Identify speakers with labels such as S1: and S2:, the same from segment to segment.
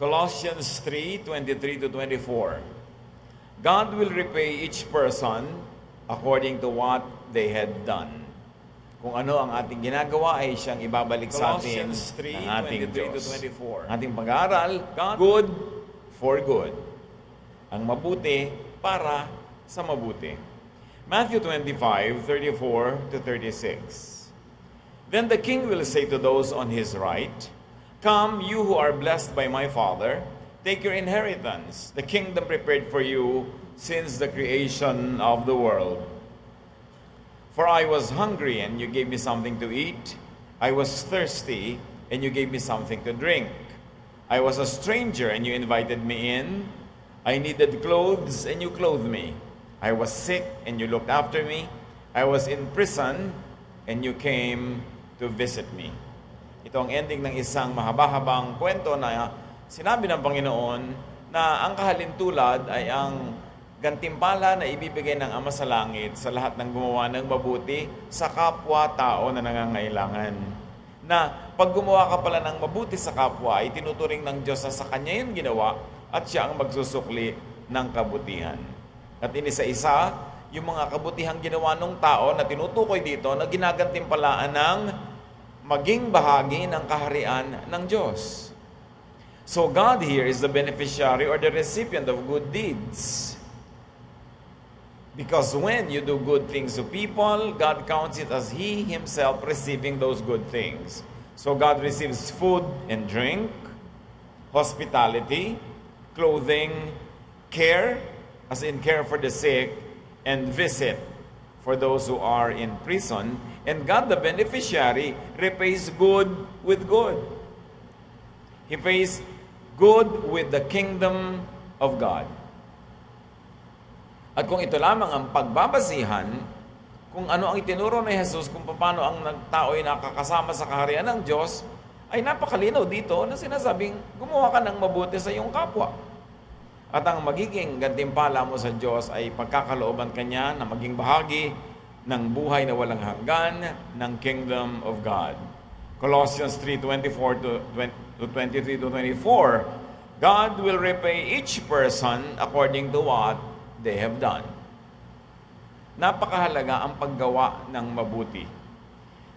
S1: Colossians 3:23-24. God will repay each person according to what they had done. Kung ano ang ating ginagawa ay siyang ibabalik sa atin ng ating Diyos. Ating pag-aaral, good for good. Ang mabuti para sa mabuti. Matthew 25:34-36. Then the king will say to those on his right, "Come, you who are blessed by my Father, take your inheritance, the kingdom prepared for you since the creation of the world. For I was hungry, and you gave me something to eat. I was thirsty, and you gave me something to drink. I was a stranger, and you invited me in. I needed clothes, and you clothed me. I was sick, and you looked after me. I was in prison, and you came to visit me." Ito ang ending ng isang mahaba-habang kwento na sinabi ng Panginoon na ang kahalintulad ay ang gantimpala na ibibigay ng Ama sa Langit sa lahat ng gumawa ng mabuti sa kapwa-tao na nangangailangan. Na pag gumawa ka pala ng mabuti sa kapwa, ay tinuturing ng Diyos na sa Kanya yung ginawa at siya ang magsusukli ng kabutihan. At inisa-isa, yung mga kabutihang ginawa ng tao na tinutukoy dito na ginagantimpalaan ng maging bahagi ng kaharian ng Diyos. So God here is the beneficiary or the recipient of good deeds. Because when you do good things to people, God counts it as He Himself receiving those good things. So God receives food and drink, hospitality, clothing, care, as in care for the sick, and visit for those who are in prison. And God, the beneficiary, repays good with good. He pays good with the kingdom of God. At kung ito lamang ang pagbabasihan, kung ano ang itinuro ni Jesus, kung paano ang tao ay nakakasama sa kaharian ng Diyos, ay napakalinaw dito na sinasabing gumawa ka ng mabuti sa iyong kapwa. At ang magiging gantimpala mo sa Diyos ay pagkakalooban Kanya na maging bahagi ng buhay na walang hanggan ng Kingdom of God. Colossians 3:23-24, God will repay each person according to what they have done. Napakahalaga ang paggawa ng mabuti.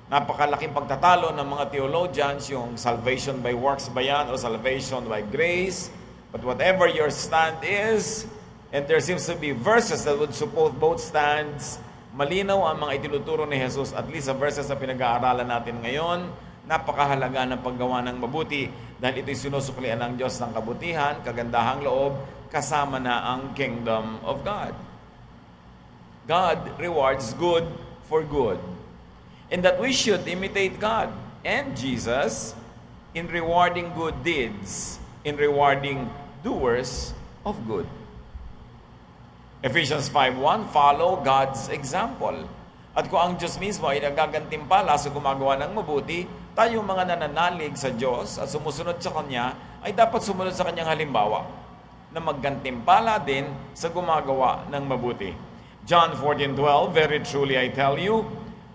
S1: Napakalaking pagtatalo ng mga theologians, yung salvation by works ba yan o salvation by grace. But whatever your stand is, and there seems to be verses that would support both stands, malinaw ang mga itinuturo ni Jesus, at least sa verses na pinag-aaralan natin ngayon, napakahalaga ng paggawa ng mabuti dahil ito'y sinusuklian ng Diyos ng kabutihan, kagandahang loob, kasama na ang kingdom of God. God rewards good for good. And that we should imitate God and Jesus in rewarding good deeds, in rewarding doers of good. Ephesians 5:1, follow God's example. At kung ang Diyos mismo ay nagagantimpala sa gumagawa ng mabuti, tayong mga nananalig sa Diyos at sumusunod sa Kanya, ay dapat sumunod sa Kanyang halimbawa na maggantimpala din sa gumagawa ng mabuti. John 14:12, very truly I tell you,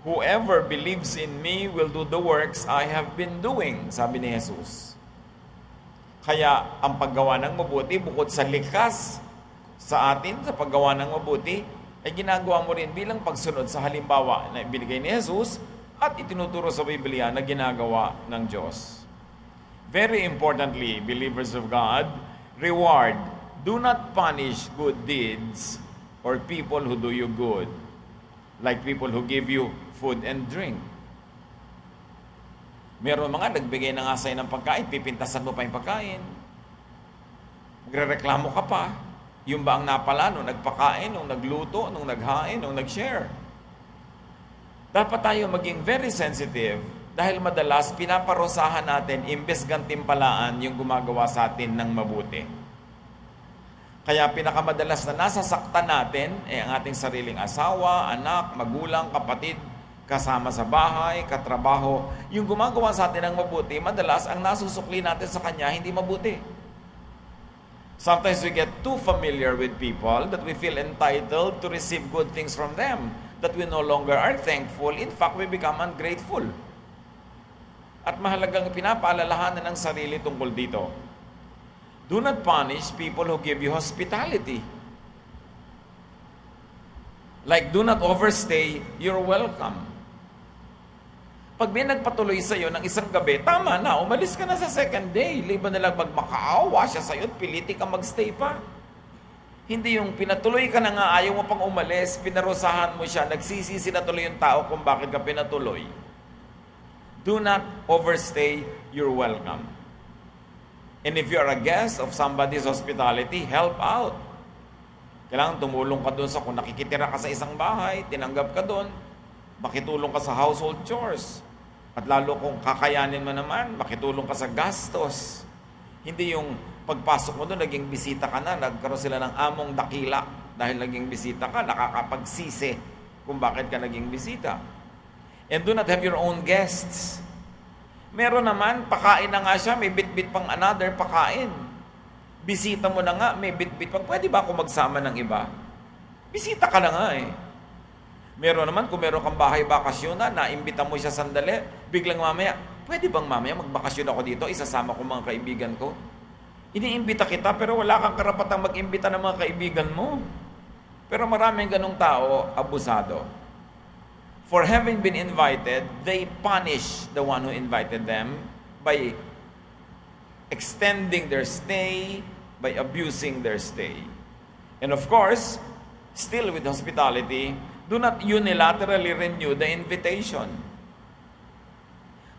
S1: whoever believes in me will do the works I have been doing, sabi ni Jesus. Kaya ang paggawa ng mabuti, bukod sa likas sa atin sa paggawa ng mabuti, ay ginagawa mo rin bilang pagsunod sa halimbawa na ibinigay ni Jesus at itinuturo sa Biblia na ginagawa ng Diyos. Very importantly, believers of God, reward. Do not punish good deeds or people who do you good, like people who give you food and drink. Meron mga nagbigay ng asay ng pagkain, pipintasan mo pa yung pagkain. Magrereklamo ka pa. Yung ba ang napala nung nagpakain, nung nagluto, nung naghain, nung nag-share? Dapat tayo maging very sensitive dahil madalas pinaparusahan natin imbes gantimpalaan yung gumagawa sa atin ng mabuti. Kaya pinakamadalas na nasasaktan natin ay ang ating sariling asawa, anak, magulang, kapatid, kasama sa bahay, katrabaho. Yung gumagawa sa atin ng mabuti, madalas ang nasusukli natin sa kanya hindi mabuti. Sometimes we get too familiar with people that we feel entitled to receive good things from them, that we no longer are thankful. In fact, we become Do not punish people who give you hospitality. Like, do not overstay your welcome. Pag may nagpatuloy sa'yo ng isang gabi, tama na, umalis ka na sa second day. Liban na lang magmakaawa siya sa'yo at piliti ka magstay pa. Hindi yung pinatuloy ka na nga, ayaw mo pang umalis, pinarusahan mo siya, nagsisisi na tuloy yung tao kung bakit ka pinatuloy. Do not overstay your welcome. And if you are a guest of somebody's hospitality, help out. Kailangan tumulong ka doon sa kung nakikitira ka sa isang bahay, tinanggap ka doon, makitulong ka sa household chores. At lalo kung kakayanin mo naman, makitulong ka sa gastos. Hindi yung pagpasok mo doon, naging bisita ka na, nagkaroon sila ng among dakila. Dahil naging bisita ka, nakakapagsisi kung bakit ka naging bisita. And do not have your own guests. Meron naman, pakain na nga siya, may bit-bit pang another pakain. Bisita mo na nga, may bit-bit pang, pwede ba ako magsama ng iba? Bisita ka na nga eh. Meron naman, kung meron kang bahay bakasyon na, naimbita mo siya sandali, biglang mamaya, pwede bang mamaya magbakasyon ako dito, isasama ko mga kaibigan ko? Iniimbita kita, pero wala kang karapatang mag-imbita ng mga kaibigan mo. Pero maraming ganong tao, abusado. For having been invited, they punish the one who invited them by extending their stay, by abusing their stay. And of course, still with hospitality, do not unilaterally renew the invitation.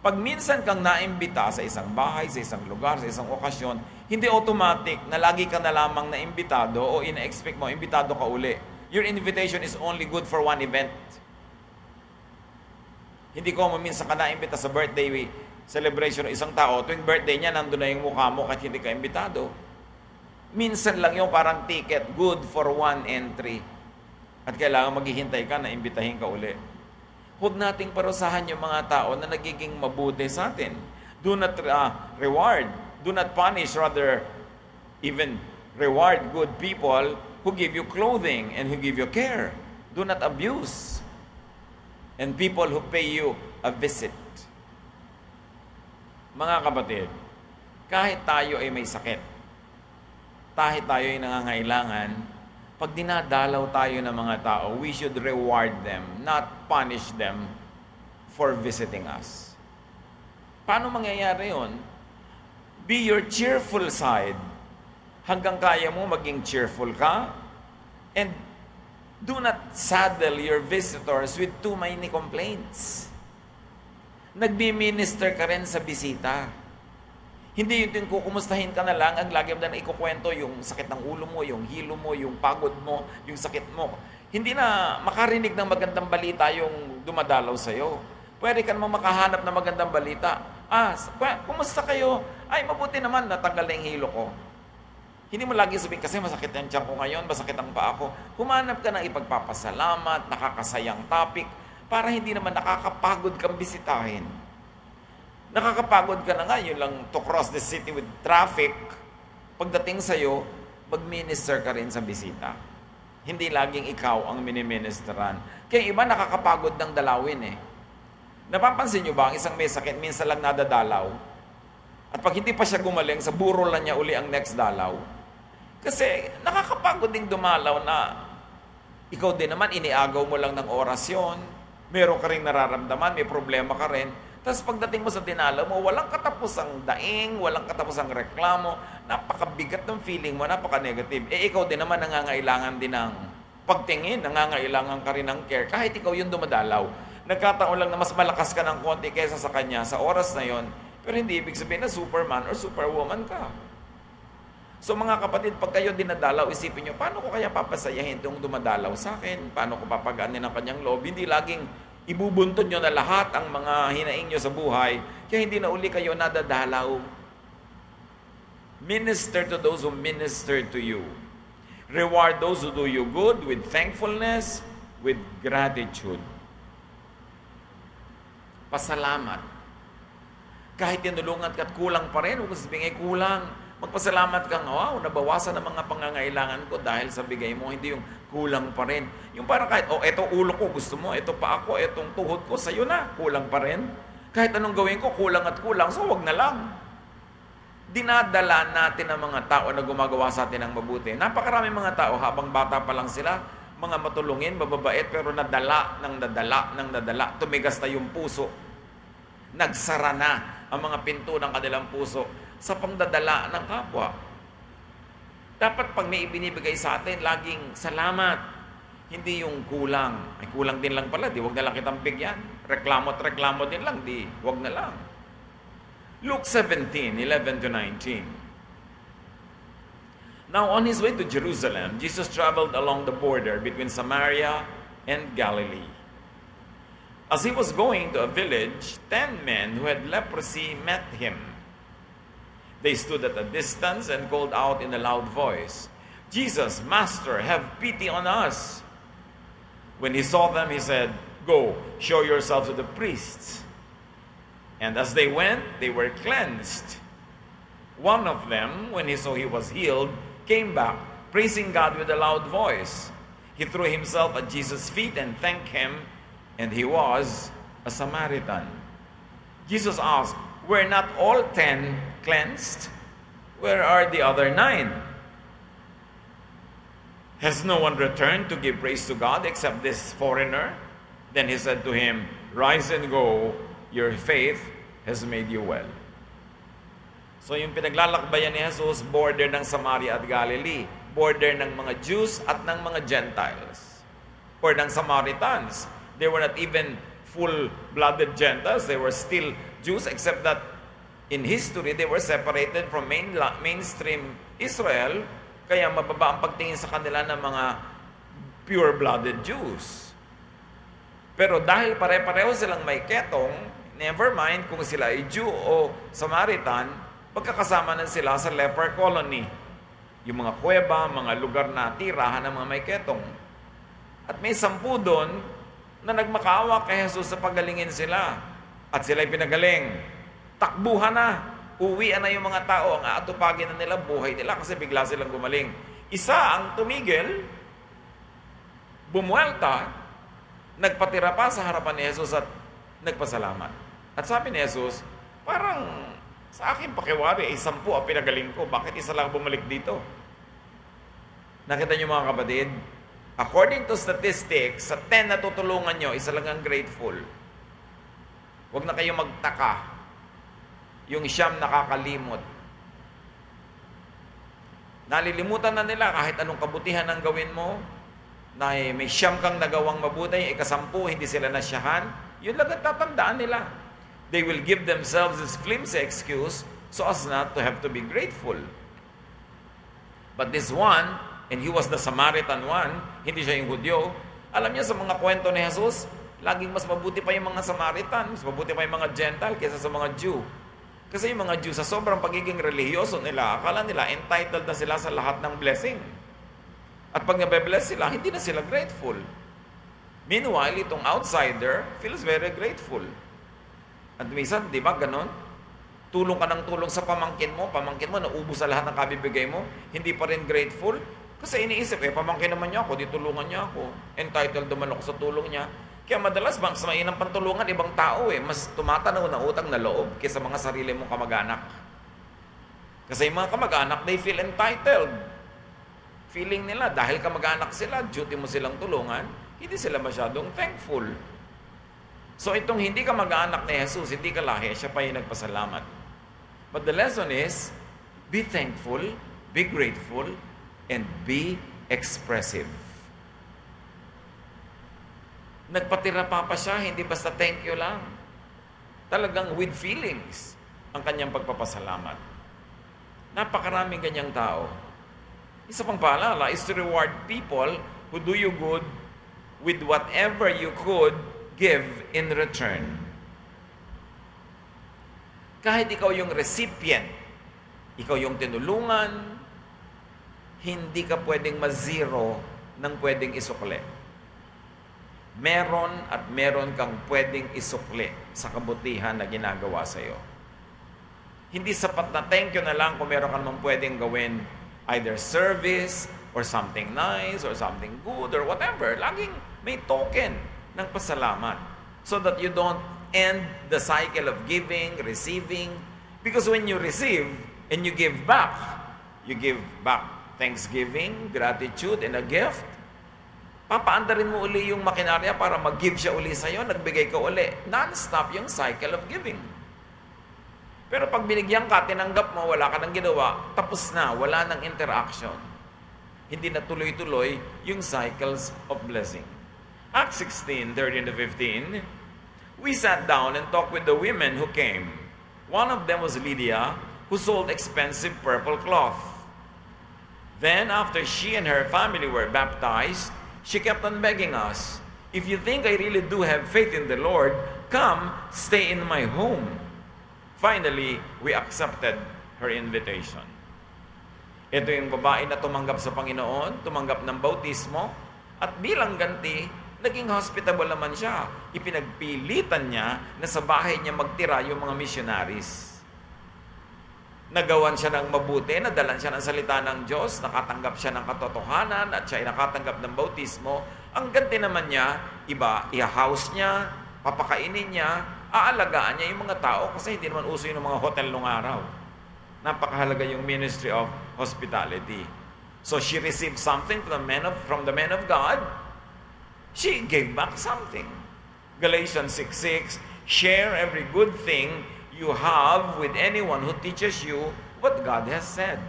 S1: Pag minsan kang naimbita sa isang bahay, sa isang lugar, sa isang okasyon, hindi automatic na lagi ka na lamang naimbitado o ina-expect mo, imbitado ka uli. Your invitation is only good for one event. Hindi ko minsan ka naimbita sa birthday celebration ng isang tao, tuwing birthday niya, nandun na yung mukha mo kahit hindi ka imbitado. Minsan lang yung parang ticket, good for one entry. At kailangan maghihintay ka na imbitahin ka uli. Huwag nating parusahan yung mga tao na nagiging mabuti sa atin. Do not reward, do not punish, rather even reward good people who give you clothing and who give you care. Do not abuse. And people who pay you a visit. Mga kapatid, kahit tayo ay may sakit, kahit tayo ay nangangailangan, pag dinadalaw tayo ng mga tao, we should reward them, not punish them for visiting us. Paano mangyayari yun? Be your cheerful side. Hanggang kaya mo maging cheerful ka. And do not saddle your visitors with too many complaints. Nagbi-minister ka rin sa bisita. Hindi yung kukumustahin ka na lang, ang lagi mo na ikukwento yung sakit ng ulo mo, yung hilo mo, yung pagod mo, yung sakit mo. Hindi na makarinig ng magandang balita yung dumadalaw sa'yo. Pwede ka naman makahanap ng magandang balita. Kumusta kayo? Ay, mabuti naman, natanggal na yung hilo ko. Hindi mo lagi sabihin, kasi masakit ang tiyan ko ngayon, masakit ang paa ko. Humanap ka ng ipagpapasalamat, nakakasayang topic, para hindi naman nakakapagod kang bisitahin. Nakakapagod ka na nga, yun lang to cross the city with traffic. Pagdating sa'yo, mag-minister ka rin sa bisita. Hindi laging ikaw ang miniministeran. Kaya iba nakakapagod ng dalawin eh. Napapansin nyo ba, ang isang may sakit, minsan lang nadadalaw. At pag hindi pa siya gumaling, sa burol na niya uli ang next dalaw. Kasi nakakapagod ding dumalaw na ikaw din naman, iniagaw mo lang ng orasyon, meron ka rin nararamdaman, may problema ka rin. Tapos pagdating mo sa dinalaw mo, walang katapusang daing, walang katapusang reklamo, napakabigat ng feeling mo, napaka-negative. Ikaw din naman nangangailangan din ng pagtingin, nangangailangan ka rin ng care, kahit ikaw yung dumadalaw. Nagkataon lang na mas malakas ka ng konti kaysa sa kanya sa oras na yon, pero hindi ibig sabihin na superman or superwoman ka. So mga kapatid, pag kayo dinadalaw, isipin nyo, paano ko kaya papasayahin itong dumadalaw sa akin? Paano ko papagaanin ang kanyang loob? Hindi laging ibubuntun nyo na lahat ang mga hinaing nyo sa buhay, kaya hindi na uli kayo nadadalaw. Minister to those who minister to you. Reward those who do you good with thankfulness, with gratitude. Pasalamat. Kahit tinulungan ka at kulang pa rin, huwag sabihin ay kulang. Magpasalamat kang, wow, nabawasan ang mga pangangailangan ko dahil sa bigay mo, hindi yung kulang pa rin. Yung parang kahit, eto ulo ko, gusto mo, eto pa ako, etong tuhod ko, sa'yo na, kulang pa rin. Kahit anong gawin ko, kulang at kulang, so wag na lang. dinadala natin ang mga tao na gumagawa sa atin ng mabuti. Napakarami mga tao, habang bata pa lang sila, mga matulungin, mababait, pero nadala, tumigas na yung puso. Nagsara na ang mga pinto ng kanilang puso sa pangdadala ng kapwa. Dapat pag may ibinibigay sa atin, laging salamat. Hindi yung kulang. Ay, kulang din lang pala, di wag na lang kitang bigyan. Reklamo din lang, di wag na lang. Luke 17:11-19. Now on his way to Jerusalem, Jesus traveled along the border between Samaria and Galilee. As he was going to a village, 10 men who had leprosy met him. They stood at a distance and called out in a loud voice, "Jesus, Master, have pity on us." When he saw them, he said, "Go, show yourselves to the priests." And as they went, they were cleansed. One of them, when he saw he was healed, came back, praising God with a loud voice. He threw himself at Jesus' feet and thanked him, and he was a Samaritan. Jesus asked, "Were not all 10 cleansed? Where are the other 9? Has no one returned to give praise to God except this foreigner?" Then he said to him, "Rise and go. Your faith has made you well." So yung pinaglalakbayan ni Jesus, border ng Samaria at Galilee, border ng mga Jews at ng mga Gentiles, or ng Samaritans. They were not even full-blooded Gentiles. They were still Jews, except that in history, they were separated from mainstream Israel, kaya mababa ang pagtingin sa kanila ng mga pure-blooded Jews. Pero dahil pare-pareho silang may ketong, never mind kung sila ay Jew o Samaritan, pagkakasama na sila sa leper colony. Yung mga kuweba, mga lugar na tirahan ng mga may ketong. At may 10 doon na nagmakaawa kay Jesus sa pagalingin sila. At sila'y pinagaling. Takbuhan na. Uwian na yung mga tao. Ang aatupagin na nila buhay nila kasi bigla silang gumaling. Isa ang tumigil, bumuelta, nagpatira pa sa harapan ni Jesus at nagpasalamat. At sabi ni Jesus, parang sa akin pakiwari, 10 ang pinagaling ko. Bakit isa lang bumalik dito? Nakita niyo mga kapatid? According to statistics, sa 10 na tutulungan nyo, isa lang ang grateful. Huwag na kayong magtaka. Yung 9 nakakalimot. Nalilimutan na nila kahit anong kabutihan ang gawin mo, na may 9 kang nagawang mabuti, ika-10, hindi sila nasyahan, yun lang ang tatandaan nila. They will give themselves this flimsy excuse so as not to have to be grateful. But this one, and he was the Samaritan one, hindi siya yung Hudyo, alam niyo sa mga kwento ni Jesus, laging mas mabuti pa yung mga Samaritan, mas mabuti pa yung mga Gentile kaysa sa mga Jew. Kasi yung mga Jew, sa sobrang pagiging religyoso nila, akala nila entitled na sila sa lahat ng blessing. At pag nabe-bless sila, hindi na sila grateful. Meanwhile, itong outsider feels very grateful. At minsan, di ba, ganon? Tulong ka ng tulong sa pamangkin mo, naubos sa lahat ng kabibigay mo, hindi pa rin grateful. Kasi iniisip, pamangkin naman niya ako, di tulungan niya ako. Entitled naman ako sa tulong niya. Kaya madalas, mas mainam pantulungan ibang tao mas tumatanaw ng utang na loob kaysa mga sarili mong kamag-anak. Kasi yung mga kamag-anak, they feel entitled. Feeling nila, dahil kamag-anak sila, duty mo silang tulungan, hindi sila masyadong thankful. So itong hindi ka mag-aanak ni Jesus, hindi ka lahi, siya pa yung nagpasalamat. But the lesson is, be thankful, be grateful, and be expressive. Nagpatira pa siya, hindi basta thank you lang. Talagang with feelings ang kanyang pagpapasalamat. Napakaraming ganyang tao. Isa pang paalala is to reward people who do you good with whatever you could give in return. Kahit ikaw yung recipient, ikaw yung tinulungan, hindi ka pwedeng ma-zero ng pwedeng isukli. Meron at meron kang pwedeng isukli sa kabutihan na ginagawa sa iyo. Hindi sapat na thank you na lang kung meron ka naman pwedeng gawin either service or something nice or something good or whatever. Laging may token ng pasalamat so that you don't end the cycle of giving, receiving. Because when you receive and you give back. You give back thanksgiving, gratitude, and a gift. Papaandarin mo uli yung makinarya para mag-give siya uli sa'yo, nagbigay ka uli. Non-stop yung cycle of giving. Pero pag binigyan ka, tinanggap mo, wala ka nang ginawa, tapos na, wala nang interaction. Hindi na tuloy-tuloy yung cycles of blessing. Acts 16:13-15, we sat down and talked with the women who came. One of them was Lydia, who sold expensive purple cloth. Then, after she and her family were baptized, she kept on begging us, if you think I really do have faith in the Lord, come, stay in my home. Finally, we accepted her invitation. Ito yung babae na tumanggap sa Panginoon, tumanggap ng bautismo, at bilang ganti, naging hospitable naman siya. Ipinagpilitan niya na sa bahay niya magtira yung mga missionaries. Nagawan siya ng mabuti, nadalan siya ng salita ng Diyos, nakatanggap siya ng katotohanan, at siya ay nakatanggap ng bautismo. Ang ganti naman niya, iba, i-house niya, papakainin niya, aalagaan niya yung mga tao kasi hindi naman uso yun ng mga hotel nung araw. Napakahalaga yung ministry of hospitality. So she received something from the men of God. She gave back something. Galatians 6:6, share every good thing you have with anyone who teaches you what God has said.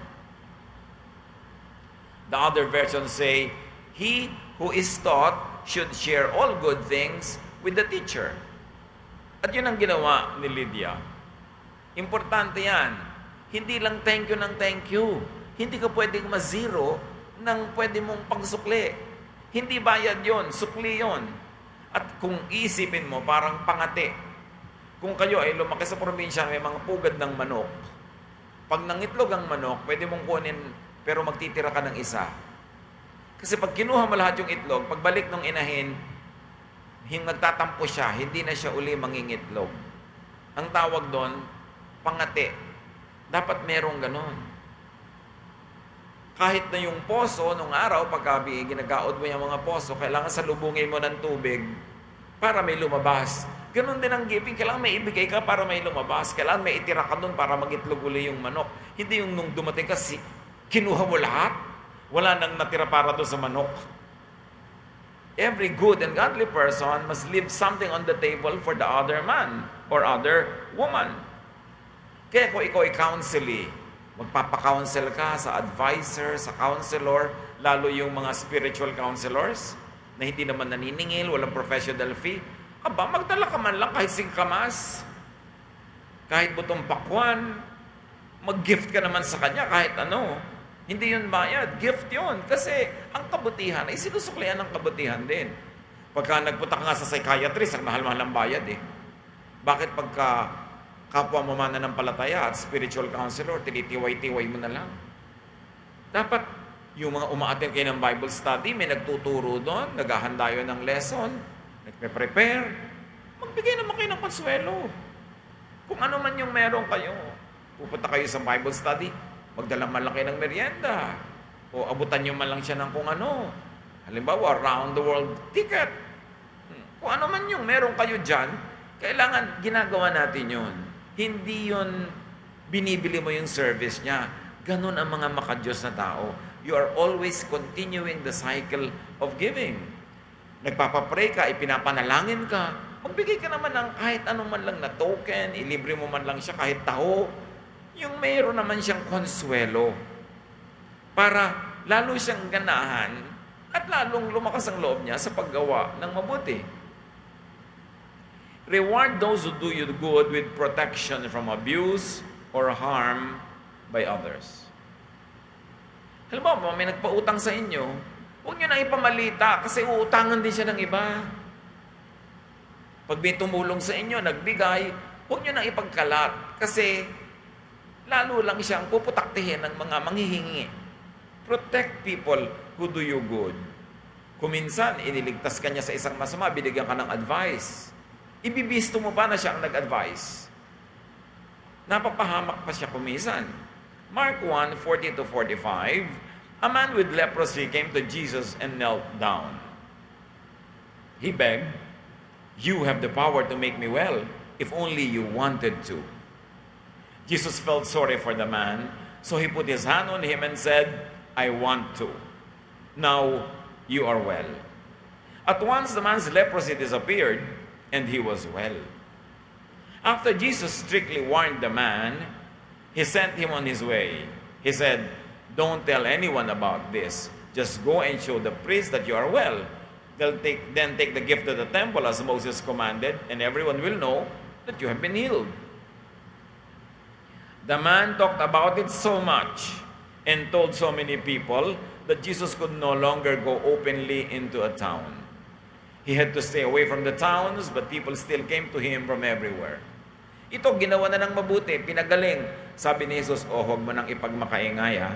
S1: The other versions say, he who is taught should share all good things with the teacher. At yun ang ginawa ni Lydia. Importante yan. Hindi lang thank you ng thank you. Hindi ka pwedeng ma-zero ng pwede mong pangsukli. Hindi bayad yon, sukli yon. At kung isipin mo, parang pangati. Kung kayo ay lumaki sa probinsya, may mga pugad ng manok. Pag nangitlog ang manok, pwede mong kunin, pero magtitira ka ng isa. Kasi pag kinuha mo lahat yung itlog, pagbalik ng inahin, nagtatampo siya, hindi na siya uli mangingitlog. Ang tawag doon, pangati. Dapat merong ganon. Kahit na yung poso, nung araw, pagkabi, ginagaod mo yung mga poso, kailangan salubungin mo ng tubig para may lumabas. Ganon din ang giving. Kailangan may ibigay ka para may lumabas. Kailangan may itira ka doon para magitlog uli yung manok. Hindi yung nung dumating ka, kinuha mo lahat. Wala nang natira para doon sa manok. Every good and godly person must leave something on the table for the other man or other woman. Kaya kung ikaw ay counselee, magpapa-counsel ka sa advisor, sa counselor, lalo yung mga spiritual counselors na hindi naman naniningil, walang professional fee, aba, magdala ka man lang kahit singkamas, kahit butong pakwan, mag-gift ka naman sa kanya kahit ano. Hindi yun bayad. Gift yun. Kasi ang kabutihan ay sinusuklian ng kabutihan din. Pagka nagpunta ka nga sa psychiatrist, ang mahal-mahal ang bayad eh. Bakit pagka kapwa mo mananampalataya at spiritual counselor, tinitiway-tiway mo na lang? Dapat yung mga umaattend kayo ng Bible study, may nagtuturo doon, naghahanda yun ng lesson, nagpe-prepare, magbigay naman kayo ng konsuelo. Kung ano man yung meron kayo, pupunta kayo sa Bible study, magdala man lang kayo ng merienda. O abutan nyo man lang siya ng kung ano. Halimbawa, round the world ticket. Kung ano man yung meron kayo dyan, kailangan ginagawa natin yun. Hindi yun binibili mo yung service niya. Ganon ang mga makadiyos na tao. You are always continuing the cycle of giving. Nagpapapray ka, ipinapanalangin ka, magbigay ka naman ng kahit anong man lang na token, ilibre mo man lang siya kahit taho. Yung mayroon naman siyang konsuelo para lalo siyang ganahan at lalong lumakas ang loob niya sa paggawa ng mabuti. Reward those who do you good with protection from abuse or harm by others. Halimbawa, may nagpautang sa inyo, huwag nyo na ipamalita kasi uutangan din siya ng iba. Pag may tumulong sa inyo, nagbigay, huwag nyo na ipagkalat kasi lalo lang siyang puputaktihin ng mga manghihingi. Protect people who do you good. Kung minsan, iniligtas ka niya sa isang masama, binigyan ka ng advice. Ibibisto mo pa na siya ang nag-advise. Napapahamak pa siya kuminsan. Mark 1:40-45, a man with leprosy came to Jesus and knelt down. He begged, "You have the power to make me well, if only you wanted to." Jesus felt sorry for the man, so he put his hand on him and said, I want to. Now you are well. At once the man's leprosy disappeared, and he was well. After Jesus strictly warned the man, he sent him on his way. He said, don't tell anyone about this. Just go and show the priest that you are well. Then take the gift to the temple as Moses commanded, and everyone will know that you have been healed. The man talked about it so much and told so many people that Jesus could no longer go openly into a town. He had to stay away from the towns, but people still came to him from everywhere. Ito, ginawa na ng mabuti, pinagaling. Sabi ni Jesus, huwag mo nang ipagmakaingay, ha?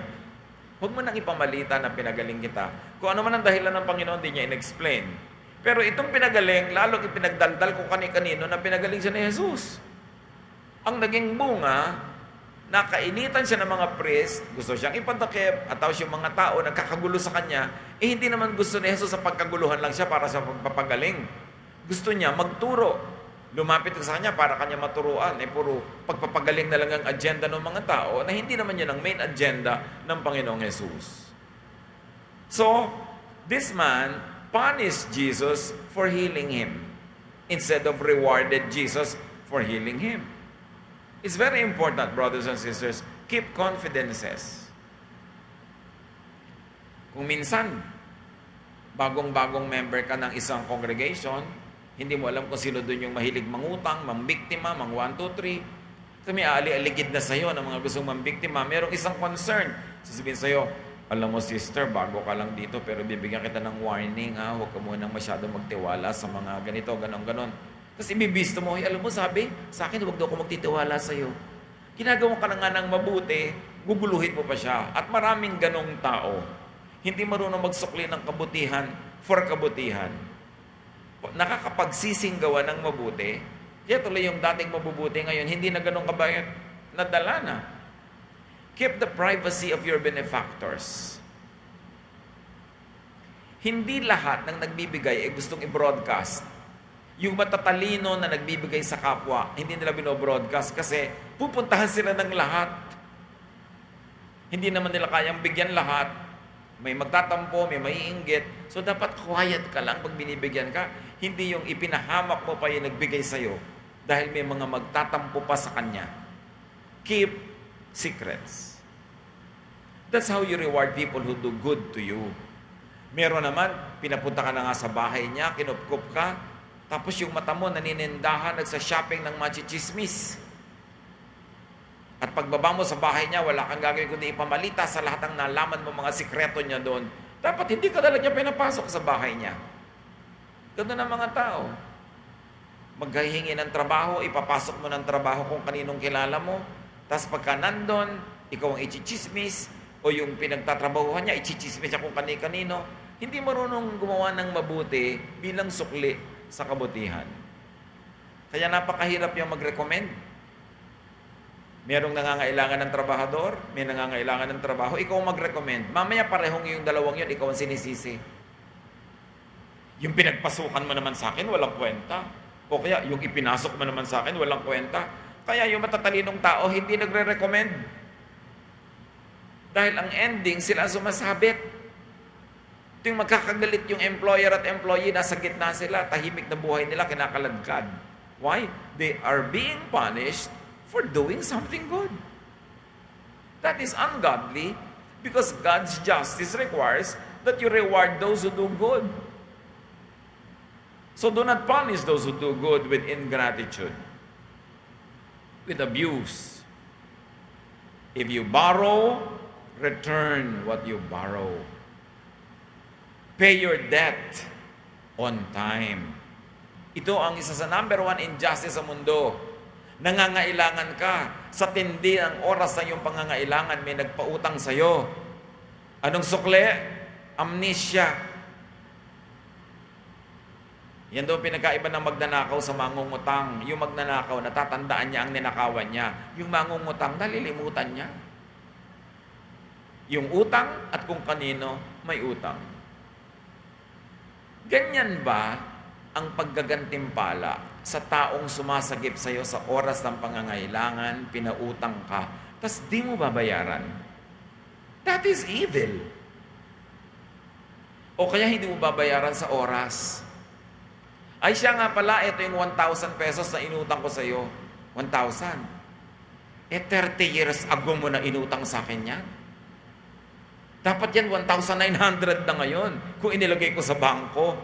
S1: Huwag mo nang ipamalita na pinagaling kita. Kung ano man ang dahilan ng Panginoon, di niya in-explain. Pero itong pinagaling, lalong ipinagdaldal ko kani-kanino na pinagaling siya ni Jesus. Ang naging bunga, nakainitan siya ng mga priest, gusto siyang ipadakip, at tapos yung mga tao nagkakagulo sa kanya, hindi naman gusto ni Jesus sa pagkaguluhan lang siya para sa pagpapagaling. Gusto niya magturo. Lumapit sa kanya para kanya maturuan. Puro pagpapagaling na lang ang agenda ng mga tao na hindi naman yan ang main agenda ng Panginoong Jesus. So, this man punished Jesus for healing him instead of rewarded Jesus for healing him. It's very important, brothers and sisters, keep confidences. Kung minsan, bagong-bagong member ka ng isang congregation, hindi mo alam kung sino doon yung mahilig mangutang, mambiktima, mang 1, 2, 3. So may aali-aligid na sa'yo ng mga gustong mambiktima. Merong isang concern. Sasabihin sa'yo, alam mo sister, bago ka lang dito, pero bibigyan kita ng warning, ha? Huwag ka munang masyado magtiwala sa mga ganito, ganon-ganon. Tapos ibibisto mo, alam mo sabi, sa akin huwag daw ako magtitiwala sa'yo. Ginagawa ka na nga ng mabuti, guguluhin mo pa siya. At maraming ganong tao, hindi marunong magsukli ng kabutihan for kabutihan. Nakakapagsisinggawa ng mabuti, kaya tuloy yung dating mabubuti ngayon, hindi na ganong kabayat, nadala na. Keep the privacy of your benefactors. Hindi lahat ng nagbibigay ay gustong i-broadcast. Yung matatalino na nagbibigay sa kapwa, hindi nila binobroadcast kasi pupuntahan sila ng lahat. Hindi naman nila kayang bigyan lahat. May magtatampo, may maiinggit. So dapat quiet ka lang pag binibigyan ka. Hindi yung ipinahamak mo pa yung nagbigay sa'yo dahil may mga magtatampo pa sa kanya. Keep secrets. That's how you reward people who do good to you. Meron naman, pinapunta ka na nga sa bahay niya, kinupkup ka, tapos yung mata mo naninindahan, nagsa-shopping ng machichismis. At pagbaba mo sa bahay niya, wala kang gagawin kundi ipamalita sa lahat ng nalaman mo mga sikreto niya doon. Dapat hindi ka talaga pinapasok sa bahay niya. Ganun ang mga tao. Maghihingi ng trabaho, ipapasok mo ng trabaho kung kaninong kilala mo. Tapos pagka nandun, ikaw ang ichichismis, o yung pinagtatrabahuhan niya, ichichismis siya kung kani-kanino. Hindi marunong gumawa ng mabuti bilang sukli sa kabutihan. Kaya napakahirap yung mag-recommend. Merong nangangailangan ng trabahador, may nangangailangan ng trabaho, ikaw mag-recommend. Mamaya parehong yung dalawang yun, ikaw ang sinisisi. Yung pinagpasukan mo naman sa akin, walang kwenta. O kaya yung ipinasok mo naman sa akin, walang kwenta. Kaya yung matatalinong tao, hindi nagre-recommend. Dahil ang ending, sila sumasabit. Ito yung magkakagalit yung employer at employee, nasa gitna sila, tahimik na buhay nila, kinakaladkad. Why? They are being punished for doing something good. That is ungodly because God's justice requires that you reward those who do good. So do not punish those who do good with ingratitude, with abuse. If you borrow, return what you borrow. Pay your debt on time. Ito ang isa sa number 1 injustice sa mundo. Nangangailangan ka. Sa tindi ang oras ng iyong pangangailangan, may nagpautang sa'yo. Anong sukli? Amnesia. Yan daw pinagkaiba ng magnanakaw sa mangungutang. Yung magnanakaw, natatandaan niya ang ninakawan niya. Yung mangungutang, nalilimutan niya. Yung utang at kung kanino may utang. Ganyan ba ang paggagantimpala sa taong sumasagip sa'yo sa oras ng pangangailangan, pinautang ka, tas di mo babayaran. That is evil. O kaya hindi mo babayaran sa oras. Ay siya nga pala, ito yung 1,000 pesos na inutang ko sa'yo. 1,000. 30 years ago mo na inutang sa akin yan. Dapat yan 1,900 na ngayon kung inilagay ko sa bangko.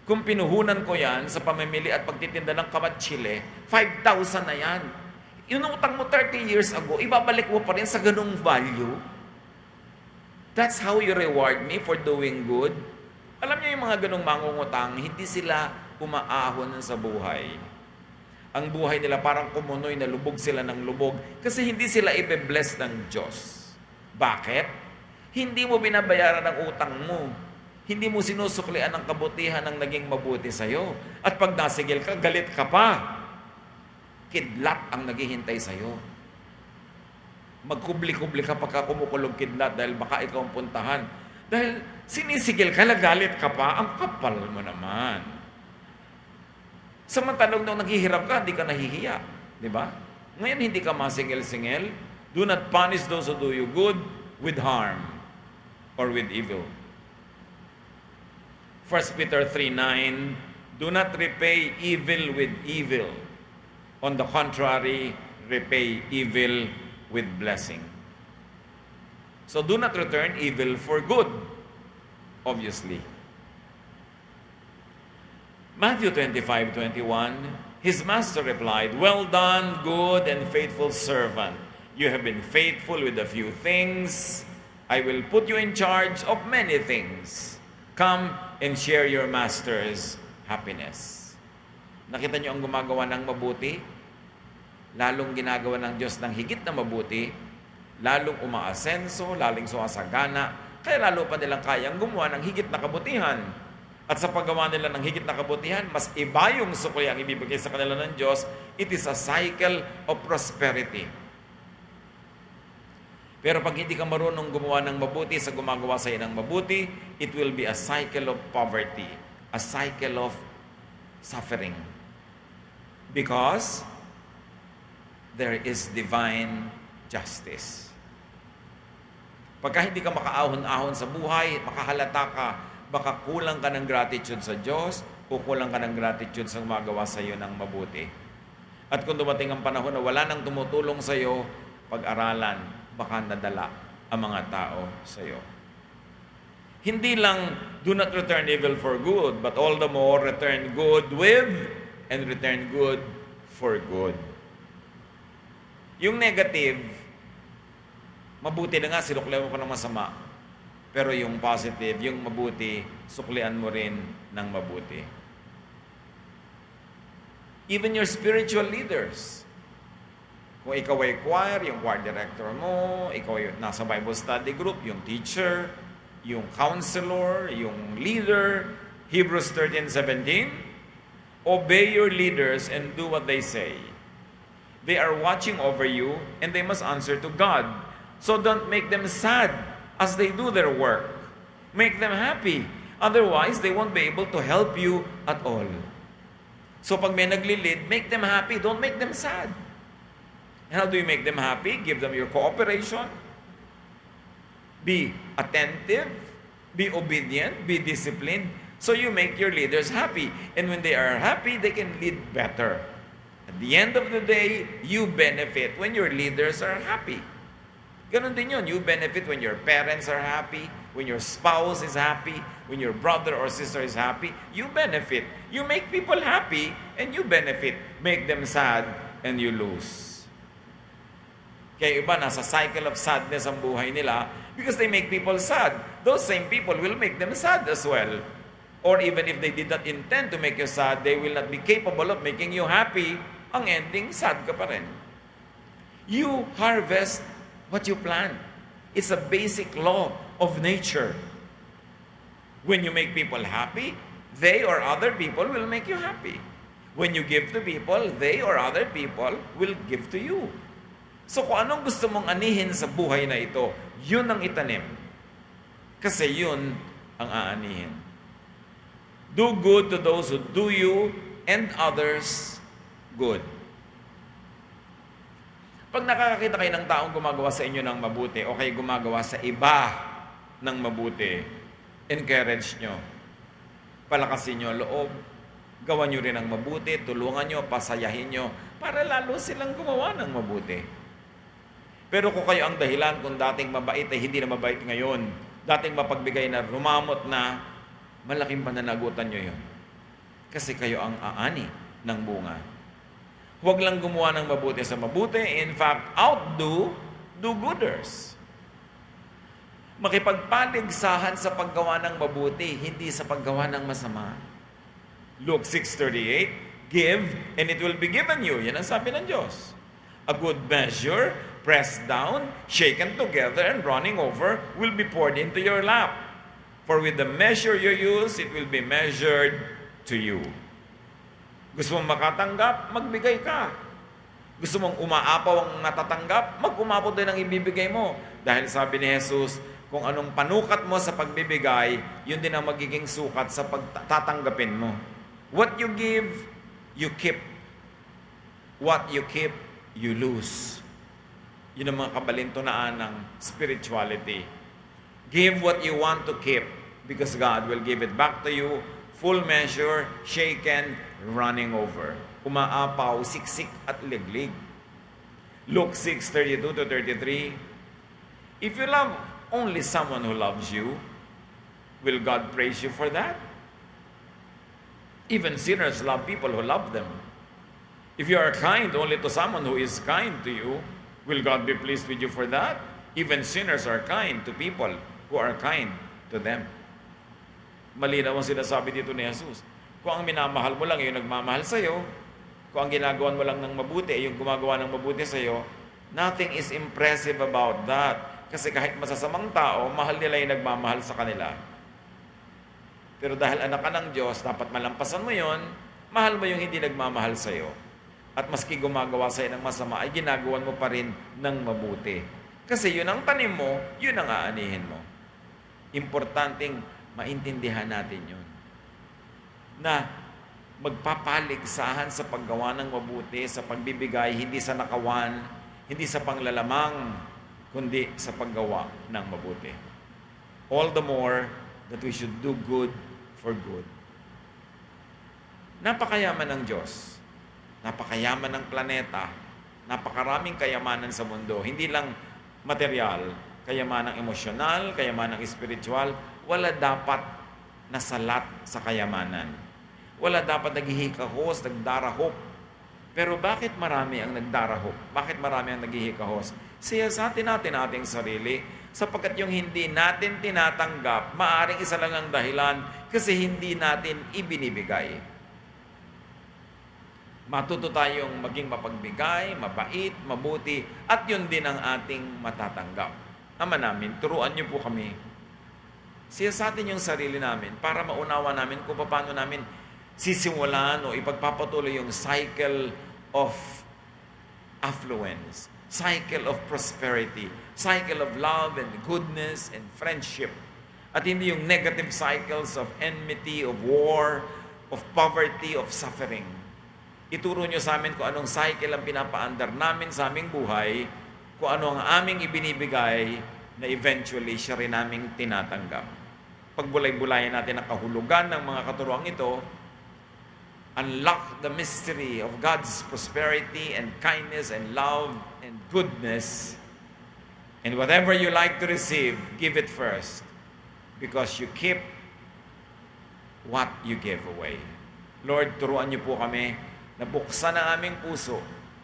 S1: Kung pinuhunan ko yan sa pamimili at pagtitinda ng kamatsile, 5,000 na yan. Inutang mo 30 years ago, ibabalik mo pa rin sa ganung value. That's how you reward me for doing good. Alam niyo yung mga ganung mangungutang, hindi sila umaahon sa buhay. Ang buhay nila parang kumunoy na lubog sila ng lubog kasi hindi sila ibe-bless ng Diyos. Bakit? Hindi mo binabayaran ang utang mo. Hindi mo sinusuklian ang kabutihan ng naging mabuti sa'yo. At pag nasigil ka, galit ka pa. Kidlat ang naghihintay sa'yo. Magkubli-kubli ka pagka kumukulog kidlat dahil baka ikaw ang puntahan. Dahil sinisigil ka, galit ka pa, ang kapal mo naman. Samantalang nung naghihirap ka, hindi ka nahihiya. Di ba? Ngayon, hindi ka masingil-singil. Do not punish those who do you good with harm or with evil. 1 Peter 3:9, do not repay evil with evil. On the contrary, repay evil with blessing. So do not return evil for good, obviously. Matthew 25:21, his master replied, well done, good and faithful servant. You have been faithful with a few things. I will put you in charge of many things. Come and share your master's happiness. Nakita niyo ang gumagawa ng mabuti? Lalong ginagawa ng Diyos ng higit na mabuti, lalong umaasenso, lalong sumasagana, kaya lalo pa nilang kayang gumawa ng higit na kabutihan. At sa paggawa nila ng higit na kabutihan, mas iba yung sukli ang ibibigay sa kanila ng Diyos. It is a cycle of prosperity. Pero pag hindi ka marunong gumawa ng mabuti sa gumagawa sa iyo ng mabuti, it will be a cycle of poverty, a cycle of suffering. Because there is divine justice. Pagka hindi ka makaahon-ahon sa buhay, makahalata ka, baka kulang ka ng gratitude sa Diyos o kulang ka ng gratitude sa gumagawa sa iyo ng mabuti. At kung dumating ang panahon na wala nang tumutulong sa iyo, pag-aralan, baka nadala ang mga tao sa iyo. Hindi lang do not return evil for good, but all the more return good with and return good for good. Yung negative, mabuti na nga, sinuklian mo pa ng masama. Pero yung positive, yung mabuti, suklian mo rin ng mabuti. Even your spiritual leaders. Kung ikaw ay choir, yung choir director mo, ikaw ay nasa Bible study group, yung teacher, yung counselor, yung leader, Hebrews 13:17, obey your leaders and do what they say. They are watching over you and they must answer to God. So don't make them sad as they do their work. Make them happy. Otherwise, they won't be able to help you at all. So pag may nagli-lead, make them happy. Don't make them sad. And how do you make them happy? Give them your cooperation. Be attentive. Be obedient. Be disciplined. So you make your leaders happy. And when they are happy, they can lead better. At the end of the day, you benefit when your leaders are happy. Ganon din yun. You benefit when your parents are happy, when your spouse is happy, when your brother or sister is happy. You benefit. You make people happy and you benefit. Make them sad and you lose. Kaya iba, nasa cycle of sadness ang buhay nila because they make people sad. Those same people will make them sad as well. Or even if they did not intend to make you sad, they will not be capable of making you happy. Ang ending, sad ka pa rin. You harvest what you plant. It's a basic law of nature. When you make people happy, they or other people will make you happy. When you give to people, they or other people will give to you. So kung anong gusto mong anihin sa buhay na ito, yun ang itanim. Kasi yun ang aanihin. Do good to those who do you and others good. Pag nakakakita kayo ng taong gumagawa sa inyo ng mabuti o kayo gumagawa sa iba ng mabuti, encourage nyo. Palakasin nyo loob. Gawan nyo rin ang mabuti, tulungan nyo, pasayahin nyo, para lalo silang gumawa ng mabuti. Pero kung kayo ang dahilan kung dating mabait ay hindi na mabait ngayon, dating mapagbigay na rumamot na, malaking pananagutan nyo yun. Kasi kayo ang aani ng bunga. Huwag lang gumawa ng mabuti sa mabuti. In fact, outdo do-gooders. Makipagpaligsahan sa paggawa ng mabuti, hindi sa paggawa ng masama. Luke 6:38, give and it will be given you. Yan ang sabi ng Diyos. A good measure, pressed down, shaken together, and running over, will be poured into your lap. For with the measure you use, it will be measured to you. Gusto mong makatanggap, magbigay ka. Gusto mong umaapaw ang natatanggap, mag-umapaw din ang ibibigay mo. Dahil sabi ni Jesus, kung anong panukat mo sa pagbibigay, yun din ang magiging sukat sa pagtatanggapin mo. What you give, you keep. What you keep, you lose. Yun ang mga kabalintunaan ng spirituality. Give what you want to keep because God will give it back to you, full measure, shaken, running over. Umaapaw, siksik at liglig. Luke 6:32-33. If you love only someone who loves you, will God praise you for that? Even sinners love people who love them. If you are kind only to someone who is kind to you, will God be pleased with you for that? Even sinners are kind to people who are kind to them. Malinaw ang sinasabi dito ni Jesus. Kung ang minamahal mo lang yung nagmamahal sa'yo, kung ang ginagawan mo lang ng mabuti yung gumagawa ng mabuti sa'yo, nothing is impressive about that. Kasi kahit masasamang tao, mahal nila yung nagmamahal sa kanila. Pero dahil anak ka ng Diyos, dapat malampasan mo yon, mahal mo yung hindi nagmamahal sa'yo. At maski gumagawa sa'yo ng masama, ay ginagawan mo pa rin ng mabuti. Kasi yun ang tanim mo, yun ang aanihin mo. Importanteng maintindihan natin yun. Na magpapaligsahan sa paggawa ng mabuti, sa pagbibigay, hindi sa nakawan, hindi sa panglalamang, kundi sa paggawa ng mabuti. All the more that we should do good for good. Napakayaman ng Diyos. Napakayaman ng planeta. Napakaraming kayamanan sa mundo. Hindi lang material, kayamanang emosyonal, kayamanang spiritual. Wala dapat nasalat sa kayamanan. Wala dapat naghihikahos, nagdarahop. Pero bakit marami ang nagdarahop? Bakit marami ang naghihikahos? Siyasatin natin ating sarili, sapagkat yung hindi natin tinatanggap, maaaring isa lang ang dahilan kasi hindi natin ibinibigay. Matuto tayong maging mapagbigay, mabait, mabuti, at yun din ang ating matatanggap. Ama namin, turuan niyo po kami. Siyasatin yung sarili namin para maunawa namin kung paano namin sisimulan o ipagpapatuloy yung cycle of affluence, cycle of prosperity, cycle of love and goodness and friendship. At hindi yung negative cycles of enmity, of war, of poverty, of suffering. Ituro nyo sa amin kung anong cycle ang pinapaandar namin sa aming buhay, kung ano ang aming ibinibigay na eventually siya rin naming tinatanggap. Pagbulay-bulayan natin ang kahulugan ng mga katuruang ito, unlock the mystery of God's prosperity and kindness and love and goodness. And whatever you like to receive, give it first. Because you keep what you give away. Lord, turuan niyo po kami na buksan ang aming puso,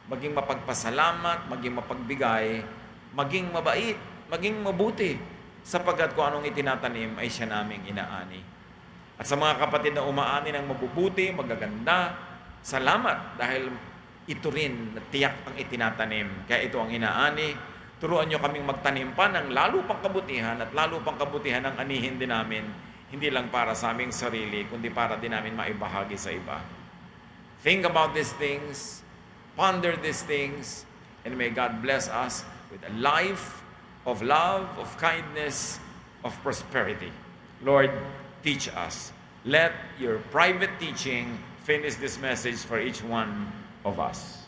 S1: maging mapagpasalamat, maging mapagbigay, maging mabait, maging mabuti, sapagkat kung anong itinatanim ay siya naming inaani. At sa mga kapatid na umaani ng mabubuti, magaganda, salamat dahil ito rin na tiyak ang itinatanim. Kaya ito ang inaani. Turuan nyo kaming magtanim pa ng lalo pang kabutihan at lalo pang kabutihan ang anihin din namin. Hindi lang para sa aming sarili, kundi para din namin maibahagi sa iba. Think about these things, ponder these things, and may God bless us with a life of love, of kindness, of prosperity. Lord, teach us. Let your private teaching finish this message for each one of us.